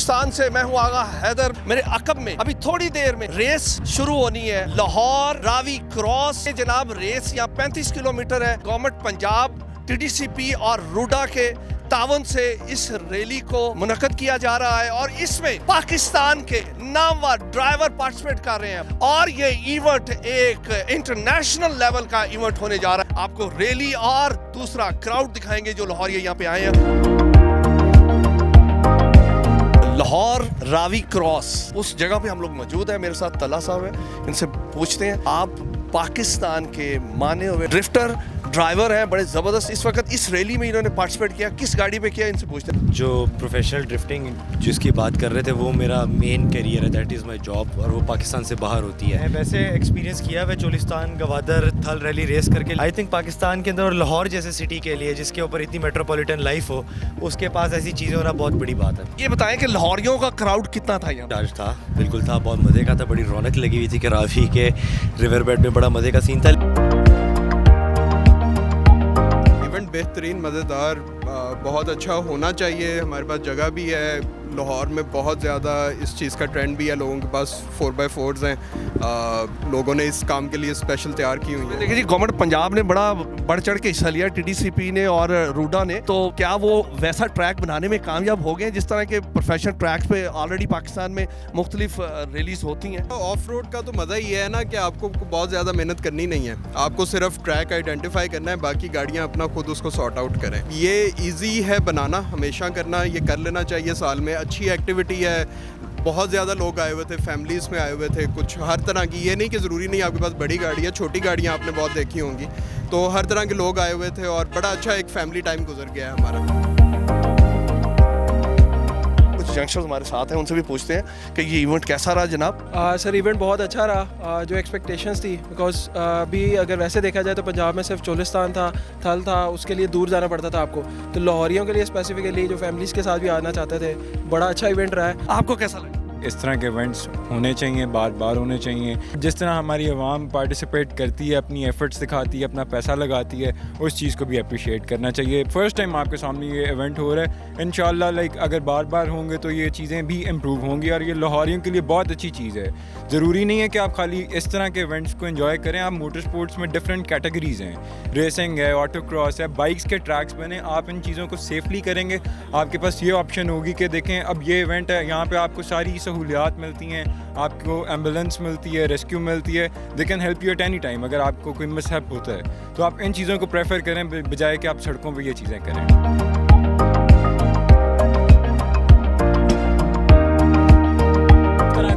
पाकिस्तान से मैं हूँ आगा हैदर। मेरे अकब में अभी थोड़ी देर में रेस शुरू होनी है, लाहौर रावी क्रॉस। जनाब रेस यहाँ 35 किलोमीटर है। गवर्नमेंट पंजाब, TDCP और रूडा के तावन से इस रैली को मुनक्कद किया जा रहा है और इसमें पाकिस्तान के नामवर ड्राइवर पार्टिसिपेट कर रहे हैं और ये इवेंट एक इंटरनेशनल लेवल का इवेंट होने जा रहा है। आपको रैली और दूसरा क्राउड दिखाएंगे जो लाहौर यहाँ पे आए हैं। लाहौर रावी क्रॉस उस जगह पे हम लोग मौजूद हैं। मेरे साथ तला साहब हैं, इनसे पूछते हैं आप पाकिस्तान के माने हुए ड्रिफ्टर ड्राइवर हैं, बड़े ज़बरदस्त। इस वक्त इस रैली में इन्होंने पार्टिसिपेट किया, किस गाड़ी पे किया, इनसे पूछते हैं। जो प्रोफेशनल ड्रिफ्टिंग जिसकी बात कर रहे थे वो मेरा मेन करियर है, दैट इज़ माय जॉब, और वो पाकिस्तान से बाहर होती है। वैसे एक्सपीरियंस किया है चोलिस्तान, गवादर, थल रैली रेस करके। आई थिंक पाकिस्तान के अंदर और लाहौर जैसे सिटी के लिए जिसके ऊपर इतनी मेट्रोपॉलिटन लाइफ हो, उसके पास ऐसी चीज़ें होना बहुत बड़ी बात है। ये बताएं कि लाहौरियों का क्राउड कितना था यहाँ? आज था, बिल्कुल था, बहुत मज़े का था, बड़ी रौनक लगी हुई थी कि रावी के रिवर बेड में बड़ा मज़े का सीन था। बेहतरीन, मज़ेदार, बहुत अच्छा होना चाहिए। हमारे पास जगह भी है, लाहौर में बहुत ज़्यादा इस चीज़ का ट्रेंड भी है, लोगों के पास 4x4s हैं, लोगों ने इस काम के लिए स्पेशल तैयार की हुई है। देखिए जी, गवर्नमेंट पंजाब ने बड़ा बढ़ चढ़ के हिस्सा लिया, TDCP ने और रूडा ने। तो क्या वो वैसा ट्रैक बनाने में कामयाब हो गए जिस तरह के प्रोफेशनल ट्रैक्स पे ऑलरेडी पाकिस्तान में मुख्तलिफ रिलीज होती हैं? ऑफ रोड का तो मज़ा ही है ना कि आपको बहुत ज़्यादा मेहनत करनी नहीं है, आपको सिर्फ ट्रैक आइडेंटिफाई करना है, बाकी गाड़ियाँ अपना खुद उसको सॉर्ट आउट करें। ये ईजी है बनाना, हमेशा करना, ये कर लेना चाहिए साल में। अच्छी एक्टिविटी है, बहुत ज़्यादा लोग आए हुए थे, फैमिलीज़ में आए हुए थे, कुछ हर तरह की। ये नहीं कि ज़रूरी नहीं आपके पास बड़ी गाड़ी है, छोटी गाड़ियाँ आपने बहुत देखी होंगी, तो हर तरह के लोग आए हुए थे और बड़ा अच्छा एक फैमिली टाइम गुजर गया है हमारा। कुछ यंगस्टर्स हमारे साथ हैं, उनसे भी पूछते हैं कि ये इवेंट कैसा रहा जनाब? सर इवेंट बहुत अच्छा रहा, जो एक्सपेक्टेशंस थी, बिकॉज अभी अगर वैसे देखा जाए तो पंजाब में सिर्फ चोलिस्तान था, थल था, उसके लिए दूर जाना पड़ता था आपको। तो लाहौरियों के लिए स्पेसिफिकली जो फैमिलीज़ के साथ भी आना चाहते थे, बड़ा अच्छा इवेंट रहा है। आपको कैसा लगा? इस तरह के इवेंट्स होने चाहिए, बार बार होने चाहिए। जिस तरह हमारी आवाम पार्टिसिपेट करती है, अपनी एफर्ट्स दिखाती है, अपना पैसा लगाती है, उस चीज़ को भी अप्रिशिएट करना चाहिए। फ़र्स्ट टाइम आपके सामने ये इवेंट हो रहा है, इंशाल्लाह लाइक अगर बार बार होंगे तो ये चीज़ें भी इम्प्रूव होंगी और ये लाहौरियों के लिए बहुत अच्छी चीज़ है। ज़रूरी नहीं है कि आप खाली इस तरह के इवेंट्स को एंजॉय करें। आप मोटर स्पोर्ट्स में डिफरेंट कैटेगरीज़ हैं, रेसिंग है, ऑटो क्रॉस है, बाइक्स के ट्रैक्स बने। आप इन चीज़ों को सेफली करेंगे, आपके पास ये ऑप्शन होगी कि देखें अब ये इवेंट है, यहाँ पर आपको सारी सहूलियात मिलती हैं, आपको एम्बुलेंस मिलती है, रेस्क्यू मिलती है, they can help you at any time अगर आपको कोई मिसहैप होता है। तो आप इन चीज़ों को प्रेफर करें बजाय कि आप सड़कों पे ये चीज़ें करें।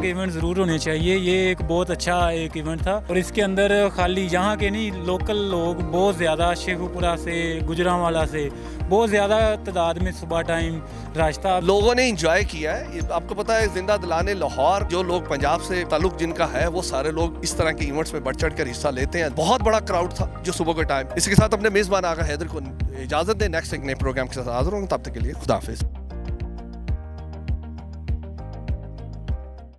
इवेंट ज़रूर होने चाहिए, ये एक बहुत अच्छा एक इवेंट था और इसके अंदर खाली यहाँ के नहीं, लोकल लोग बहुत ज़्यादा, शेखुपुरा से, गुजरांवाला से बहुत ज़्यादा तादाद में सुबह टाइम रश था। लोगों ने इंजॉय किया है। ये आपको पता है, जिंदा दिलाने लाहौर, जो लोग पंजाब से ताल्लुक जिनका है, वो सारे लोग इस तरह के इवेंट्स में बढ़ चढ़ कर हिस्सा लेते हैं। बहुत बड़ा क्राउड था जो सुबह के टाइम। इसी के साथ अपने मेज़बान आगा हैदर को इजाज़त दें, नेक्स्ट एक नए प्रोग्राम के साथ हाज़िर होंगे, तब तक के लिए खुदा हाफिज़।